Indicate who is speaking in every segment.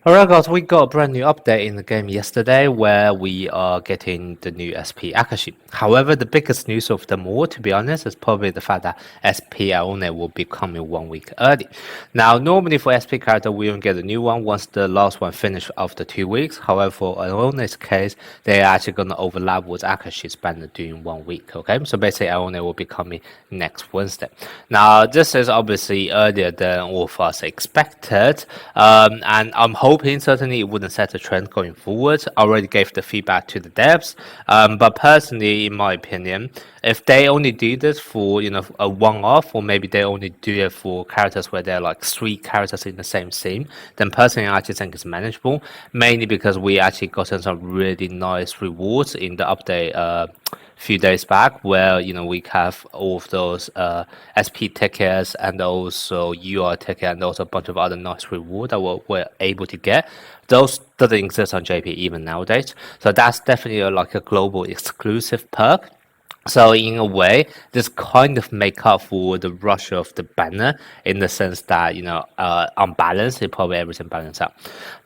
Speaker 1: Alright guys, we got a brand new update in the game yesterday where we are getting the new SP Akashi. However, the biggest news of them all, to be honest, is probably the fact that SP Aone will be coming 1 week early. Now, normally for SP character, we don't get a new one once the last one finished after 2 weeks. However, for Aone's case, they're actually going to overlap with Akashi's banner during 1 week, okay? So basically, Aone will be coming next Wednesday. Now, this is obviously earlier than all of us expected, and I'm hoping certainly it wouldn't set a trend going forward. I already gave the feedback to the devs, but personally, in my opinion, if they only do this for a one-off, or maybe they only do it for characters where they're like 3 characters in the same scene, then personally I actually think it's manageable. Mainly because we actually gotten some really nice rewards in the update. Few days back where we have all of those SP tickets and also UR ticket and also a bunch of other nice rewards that we're able to get. Those doesn't exist on JP even nowadays, so that's definitely like a global exclusive perk. So in a way, this kind of make up for the rush of the banner in the sense that on balance, it probably everything balance out.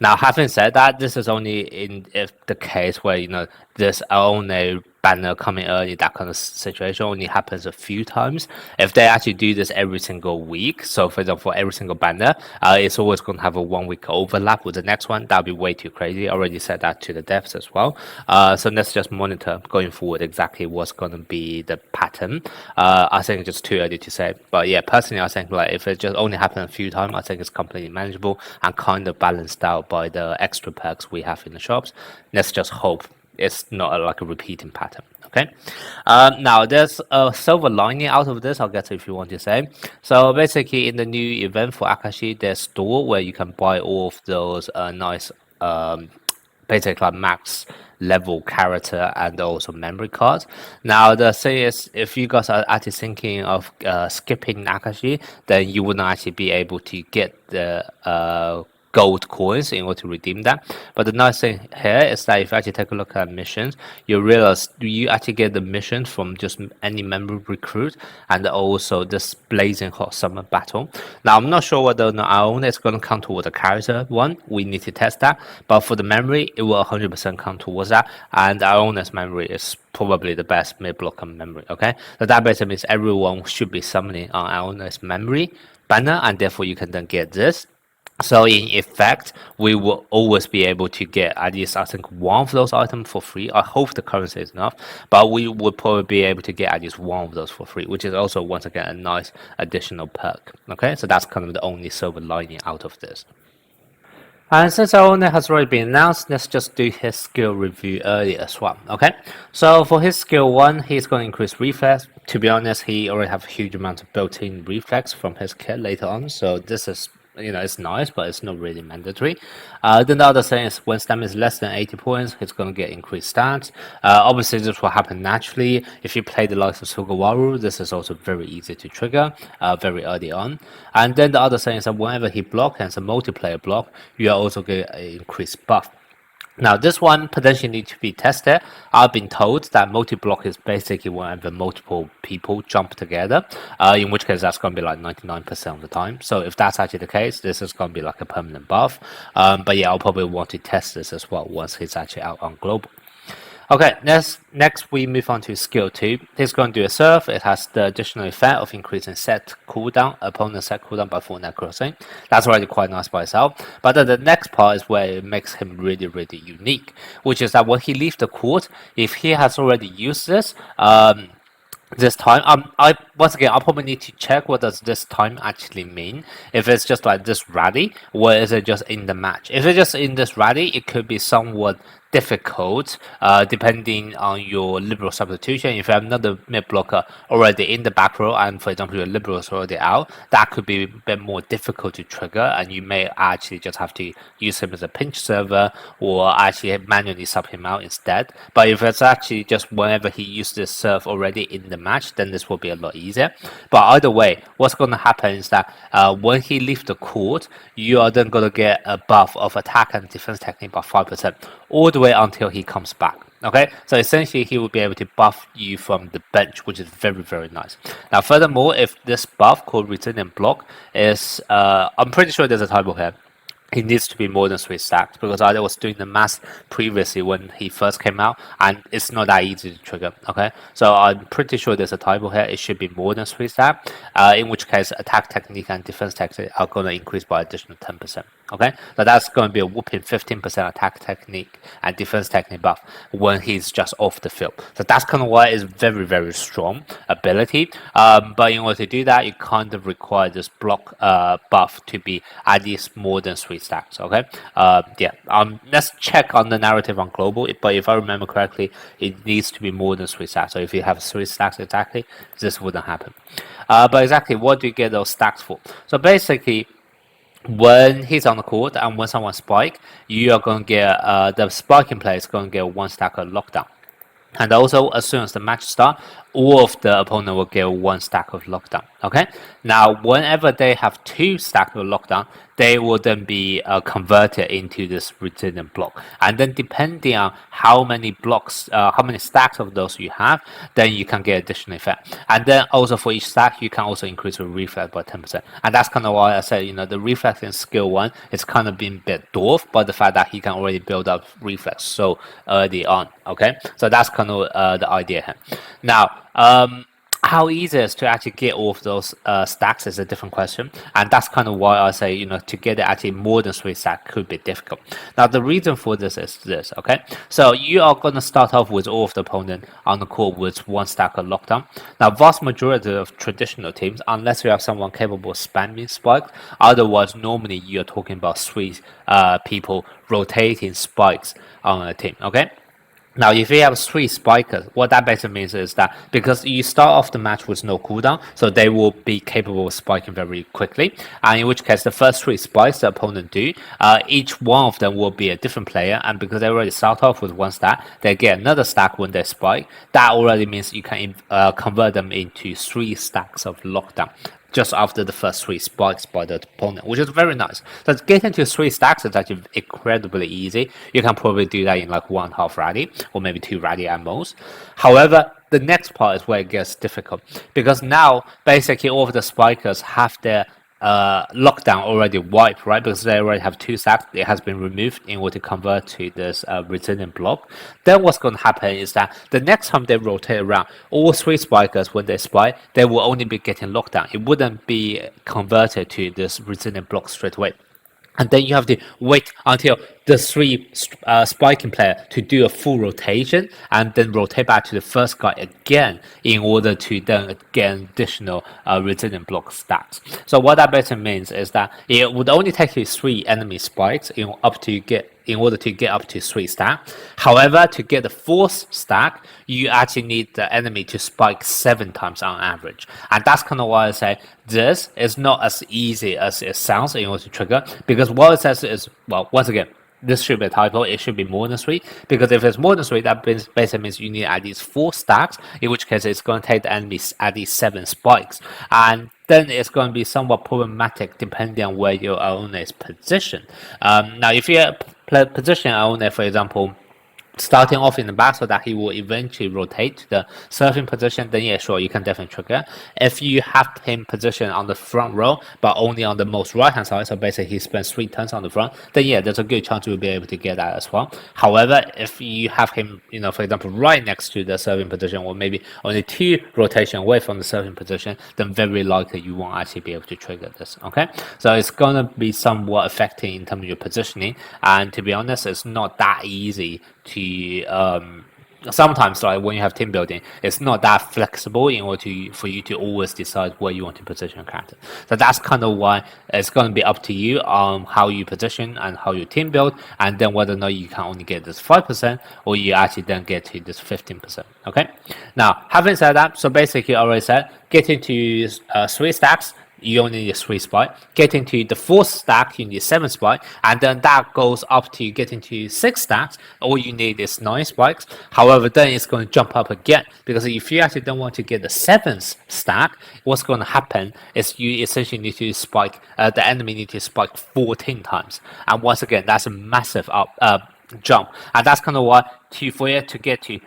Speaker 1: Now, having said that, this is only in if the case where this only banner coming early, that kind of situation only happens a few times. If they actually do this every single week, so for example, for every single banner, it's always going to have a 1 week overlap with the next one. That'd be way too crazy. I already said that to the devs as well. So let's just monitor going forward exactly what's going to be the pattern. I think it's just too early to say, but yeah, personally, I think like if it just only happens a few times, I think it's completely manageable and kind of balanced out by the extra perks we have in the shops. Let's just hope it's not like a repeating pattern. Okay. Now there's a silver lining out of this, I guess, if you want to say. So basically, in the new event for Akashi, there's store where you can buy all of those nice basically like max level character and also memory cards. Now the thing is, if you guys are actually thinking of skipping Akashi, then you would not actually be able to get the gold coins in order to redeem that. But the nice thing here is that if you actually take a look at missions, you realize you actually get the missions from just any member recruit and also this blazing hot summer battle. Now I'm not sure whether or not Aone is going to come towards the character one. We need to test that. But for the memory, it will 100% come towards that. And Aone's memory is probably the best mid blocker memory. Okay, so that basically means everyone should be summoning on Aone's memory banner, and therefore you can then get this. So in effect, we will always be able to get at least, I think, one of those items for free. I hope the currency is enough, but we would probably be able to get at least one of those for free, which is also, once again, a nice additional perk. Okay, so that's kind of the only silver lining out of this. And since Aone has already been announced, let's just do his skill review early as well. Okay, so for his skill 1, he's going to increase reflex. To be honest, he already have a huge amount of built-in reflex from his kit later on, so this is it's nice, but it's not really mandatory. Then the other thing is when stamina is less than 80 points, it's going to get increased stats. Obviously, this will happen naturally. If you play the likes of Sugawaru, this is also very easy to trigger very early on. And then the other thing is that whenever he blocks, and it's a multiplayer block, you are also get an increased buff. Now, this one potentially needs to be tested. I've been told that multi-block is basically whenever multiple people jump together, in which case that's going to be like 99% of the time. So if that's actually the case, this is going to be like a permanent buff. But yeah, I'll probably want to test this as well once it's actually out on global. Okay, next we move on to skill 2. He's going to do a serve. It has the additional effect of increasing set cooldown, opponent set cooldown by 4 net crossing. That's already quite nice by itself. But then the next part is where it makes him really, really unique, which is that when he leaves the court, if he has already used this, this time, I once again, I probably need to check what does this time actually mean. If it's just like this rally, or is it just in the match? If it's just in this rally, it could be somewhat difficult depending on your liberal substitution. If you have another mid blocker already in the back row and, for example, your liberal is already out, that could be a bit more difficult to trigger, and you may actually just have to use him as a pinch server or actually manually sub him out instead. But if it's actually just whenever he used this serve already in the match, then this will be a lot easier. But either way, what's going to happen is that when he leaves the court, you are then going to get a buff of attack and defense technique by 5%, all the way until he comes back. Okay, so essentially he will be able to buff you from the bench, which is very, very nice. Now, furthermore, if this buff called Resilient Block is, I'm pretty sure there's a typo here. it needs to be more than 3 stacks, because I was doing the math previously when he first came out, and it's not that easy to trigger. Okay, so I'm pretty sure there's a typo here. It should be more than 3 stacks, in which case attack technique and defense technique are going to increase by additional 10%. Okay, so that's going to be a whooping 15% attack technique and defense technique buff when he's just off the field. So that's kind of why it's very, very strong ability. But in order to do that, you kind of require this block buff to be at least more than 3 stacks. Okay, yeah. Let's check on the narrative on global. But if I remember correctly, it needs to be more than 3 stacks. So if you have 3 stacks exactly, this wouldn't happen. But exactly, what do you get those stacks for? So basically, when he's on the court and when someone spike, you are going to get the spiking player is going to get 1 stack of lockdown. And also, as soon as the match starts, all of the opponent will get 1 stack of lockdown. Okay. Now, whenever they have 2 stacks of lockdown, they will then be converted into this resilient block. And then, depending on how many blocks, how many stacks of those you have, then you can get additional effect. And then also for each stack, you can also increase your reflex by 10%. And that's kind of why I said, the reflex in skill 1 is kind of being a bit dwarfed by the fact that he can already build up reflex so early on. Okay, so that's kind of the idea here. Now, how easy it is to actually get all of those stacks is a different question, and that's kind of why I say to get it actually more than 3 stacks could be difficult. Now the reason for this is this. Okay, so you are going to start off with all of the opponent on the court with 1 stack of lockdown. Now vast majority of traditional teams, unless you have someone capable of spamming spikes, otherwise normally you're talking about 3 people rotating spikes on a team. Okay. Now, if you have 3 spikers, what that basically means is that because you start off the match with no cooldown, so they will be capable of spiking very quickly. And in which case, the first 3 spikes the opponent do, each one of them will be a different player. And because they already start off with 1 stack, they get another stack when they spike. That already means you can convert them into 3 stacks of lockdown just after the first 3 spikes by the opponent, which is very nice. So getting to 3 stacks is actually incredibly easy. You can probably do that in like 1.5 rally or maybe 2 rally at most. However, the next part is where it gets difficult, because now basically all of the spikers have their lockdown already wiped, right? Because they already have 2 stacks. It has been removed in order to convert to this resilient block. Then what's going to happen is that the next time they rotate around, all 3 spikers, when they spike, they will only be getting lockdown. It wouldn't be converted to this resilient block straight away. And then you have to wait until the 3 spiking player to do a full rotation and then rotate back to the first guy again in order to then get additional resilient block stacks. So what that basically means is that it would only take you 3 enemy spikes in order to get up to 3 stacks. However, to get the 4th stack, you actually need the enemy to spike 7 times on average. And that's kind of why I say this is not as easy as it sounds in order to trigger, because what it says is, well, once again, this should be a typo. It should be more than 3, because if it's more than 3, that basically means you need at least 4 stacks, in which case it's going to take the enemy at least 7 spikes. And then it's going to be somewhat problematic depending on where your Aone is positioned. Now, if you position Aone, for example, starting off in the back so that he will eventually rotate to the surfing position, then yeah, sure, you can definitely trigger. If you have him positioned on the front row, but only on the most right hand side, so basically he spends 3 turns on the front, then yeah, there's a good chance you'll be able to get that as well. However, if you have him, for example, right next to the serving position, or maybe only 2 rotation away from the serving position, then very likely you won't actually be able to trigger this. Okay, so it's gonna be somewhat affecting in terms of your positioning, and to be honest, it's not that easy to sometimes, like when you have team building, it's not that flexible in order for you to always decide where you want to position a character. So that's kind of why it's going to be up to you on how you position and how you team build, and then whether or not you can only get this 5% or you actually then get to this 15%. Okay, now having said that, so basically I already said getting to 3 stacks, you only need 3 spike. Getting to the 4th stack, you need 7 spike, and then that goes up to getting to 6 stacks. All you need is 9 spikes. However, then it's going to jump up again, because if you actually don't want to get the 7th stack, what's going to happen is you essentially need to spike. The enemy need to spike 14 times, and once again, that's a massive jump, and that's kind of why for it to get to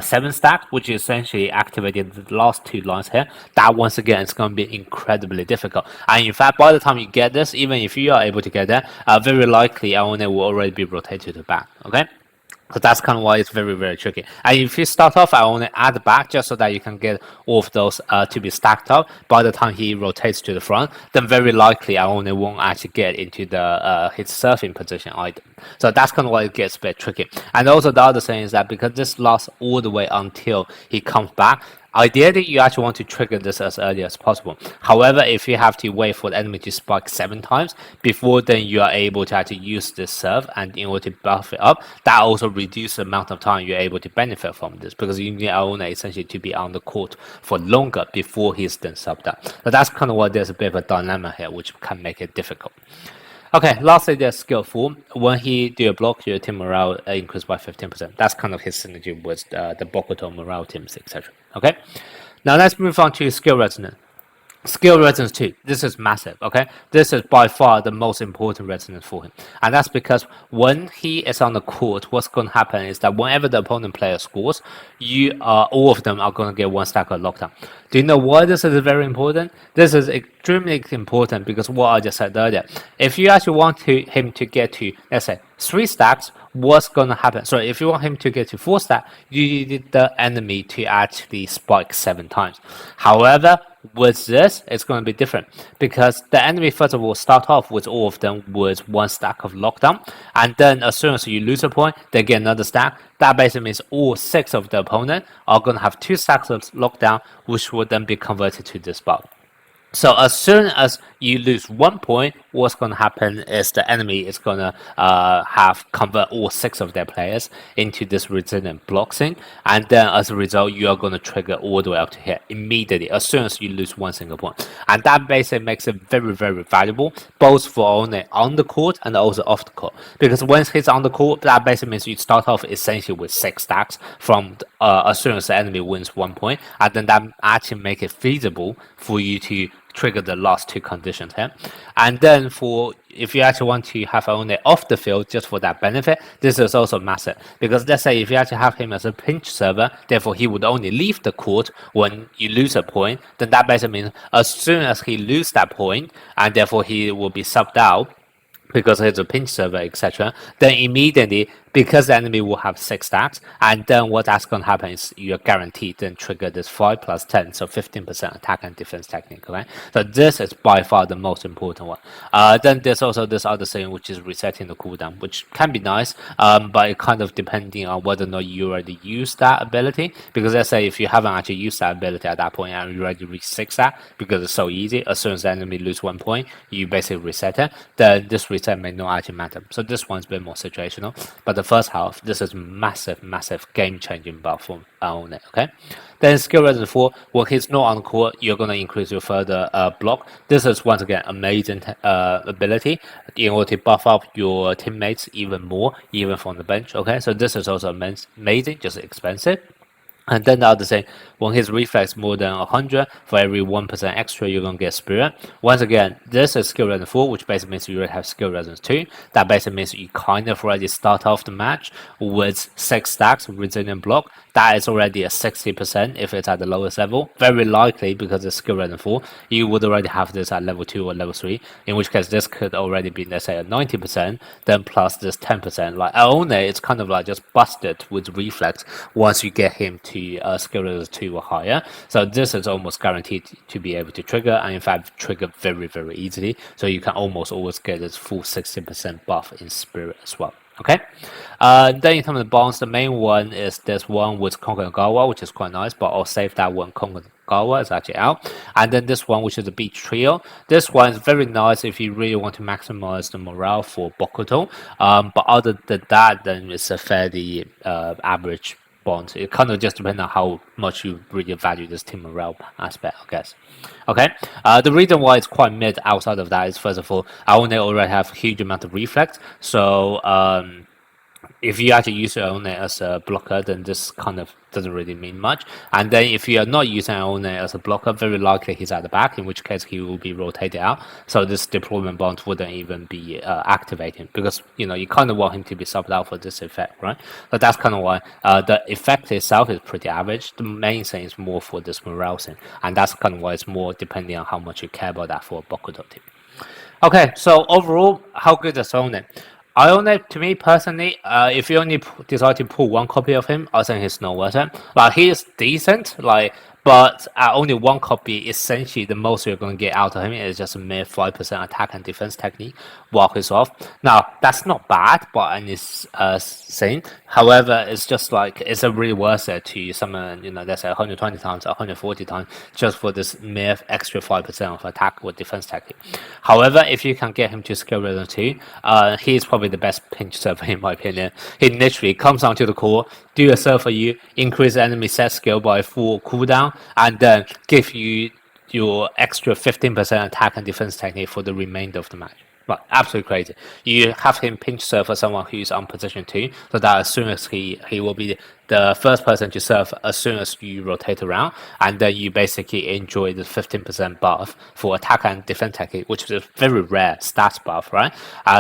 Speaker 1: 7 stack, which essentially activated the last 2 lines here, that once again is going to be incredibly difficult. And in fact, by the time you get this, even if you are able to get that, very likely Aone will already be rotated to the back. Okay. So that's kind of why it's very, very tricky. And if you start off, I only add back just so that you can get all of those to be stacked up. By the time he rotates to the front, then very likely I only won't actually get into the his surfing position either. So that's kind of why it gets a bit tricky. And also the other thing is that because this lasts all the way until he comes back, ideally, you actually want to trigger this as early as possible. However, if you have to wait for the enemy to spike 7 times before then you are able to actually use this serve, and in order to buff it up, that also reduces the amount of time you're able to benefit from this, because you need Aone essentially to be on the court for longer before he's then subbed out. So that's kind of why there's a bit of a dilemma here, which can make it difficult. Okay, lastly, there's skill 4. When he do a block, your team morale increased by 15%. That's kind of his synergy with the Bokuto morale teams, etc. Okay, now let's move on to skill resonance. Skill resonance 2. This is massive, okay? This is by far the most important resonance for him. And that's because when he is on the court, what's going to happen is that whenever the opponent player scores, all of them are going to get 1 stack of lockdown. Do you know why this is very important? This is extremely important because what I just said earlier. If you actually want him to get to, let's say, 3 stacks, what's going to happen? So if you want him to get to 4 stacks, you need the enemy to actually spike 7 times. However, with this, it's going to be different because the enemy first of all start off with all of them with 1 stack of lockdown, and then as soon as you lose a point, they get another stack. That basically means all 6 of the opponent are going to have 2 stacks of lockdown, which will then be converted to this buff. So as soon as you lose 1 point, what's going to happen is the enemy is going to have convert all 6 of their players into this resilient block sync, and then as a result, you are going to trigger all the way up to here immediately as soon as you lose 1 single point. And that basically makes it very, very valuable, both for Aone on the court and also off the court. Because once he's on the court, that basically means you start off essentially with 6 stacks from as soon as the enemy wins 1 point, and then that actually make it feasible for you to trigger the last 2 conditions here. And then for if you actually want to have Aone off the field just for that benefit, this is also massive. Because let's say if you actually have him as a pinch server, therefore he would only leave the court when you lose a point, then that basically means as soon as he loses that point, and therefore he will be subbed out because he's a pinch server, etc., then immediately, because the enemy will have 6 stacks, and then what that's going to happen is you're guaranteed then trigger this 5 plus 10, so 15% attack and defense technique, right? So this is by far the most important one. Then there's also this other thing, which is resetting the cooldown, which can be nice, but it kind of depending on whether or not you already use that ability, because let's say if you haven't actually used that ability at that point and you already reach 6 stack, because it's so easy, as soon as the enemy lose 1 point, you basically reset it, then this reset may not actually matter. So this one's a bit more situational, but the first half, this is massive game-changing buff for Aone, okay? Then skill resonance 4, when he's not on court, you're going to increase your further block. This is once again amazing ability in order to buff up your teammates even more, even from the bench, okay? So this is also amazing, just expensive. And then the other thing, when his reflex more than 100, for every 1% extra, you're going to get Spirit. Once again, this is skill resonance 4, which basically means you already have skill resonance 2. That basically means you kind of already start off the match with 6 stacks resilient block. That is already a 60% if it's at the lowest level. Very likely, because it's skill resonance 4, you would already have this at level 2 or level 3, in which case this could already be, let's say, a 90%, then plus this 10%. Like Aone, it's kind of like just busted with reflex once you get him to skill resonance 2 or higher. So this is almost guaranteed to be able to trigger, and in fact trigger very, very easily. So you can almost always get this full 60% buff in Spirit as well. Okay, then in terms of bonds, the main one is this one with Konkagawa, which is quite nice, but I'll save that one. Konkagawa is actually out. And then this one, which is the Beach Trio. This one is very nice if you really want to maximize the morale for Bokuto. But other than that, then it's a fairly average bond. It kind of just depends on how much you really value this team morale aspect, I guess. Okay, the reason why it's quite mid outside of that is, first of all, I only already have a huge amount of reflex, so if you actually use your own as a blocker, then this kind of doesn't really mean much. And then if you are not using Aone as a blocker, very likely he's at the back, in which case he will be rotated out. So this deployment bond wouldn't even be activating because you kind of want him to be subbed out for this effect, right? So that's kind of why the effect itself is pretty average. The main thing is more for this morale thing, and that's kind of why it's more depending on how much you care about that for a Bokuto team. Okay, so overall, how good is Aone? Ione, to me personally, if you only decide to pull one copy of him, I think he's not worth it. Like he is decent, but at only one copy, essentially the most you're going to get out of him is just a mere 5% attack and defense technique, walk is off. Now that's not bad, but in this scene. However, it's just like it's a really worth it to summon, let's say 120 times, 140 times, just for this mere extra 5% of attack or defense technique. However, if you can get him to skill rhythm 2, he is probably the best pinch server in my opinion. He literally comes onto the core, do a serve for you, increase enemy set skill by 4 cooldown, and then give you your extra 15% attack and defense technique for the remainder of the match. Well, absolutely crazy. You have him pinch serve for someone who's on position 2, so that as soon as he will be the first person to serve as soon as you rotate around, and then you basically enjoy the 15% buff for attack and defense technique, which is a very rare stats buff, right?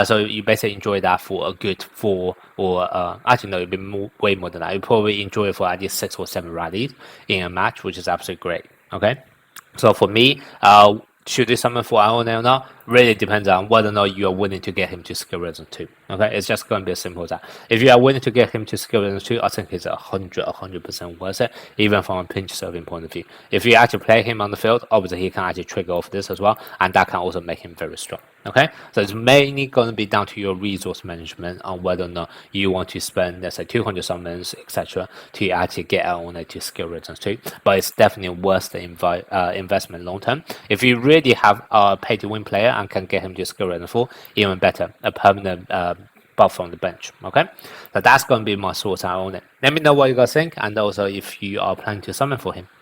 Speaker 1: So you basically enjoy that for a good 4 or actually no, it'd be way more than that. You probably enjoy it for at least 6 or 7 rallies in a match, which is absolutely great. Okay, so for me, should you summon for Aone or not? Really depends on whether or not you are willing to get him to skill rhythm 2. Okay, it's just going to be as simple as that. If you are willing to get him to skill rhythm 2, I think it's 100% worth it, even from a pinch serving point of view. If you actually play him on the field, obviously he can actually trigger off this as well, and that can also make him very strong. Okay, so it's mainly going to be down to your resource management on whether or not you want to spend, let's say, 200 summons, etc., to actually get Aone to skill rhythm 2. But it's definitely worth the investment long term. If you really have a pay to win player and can get him to skill rhythm 4, even better, a permanent buff from the bench. Okay, so that's going to be my thoughts on it. Let me know what you guys think, and also if you are planning to summon for him.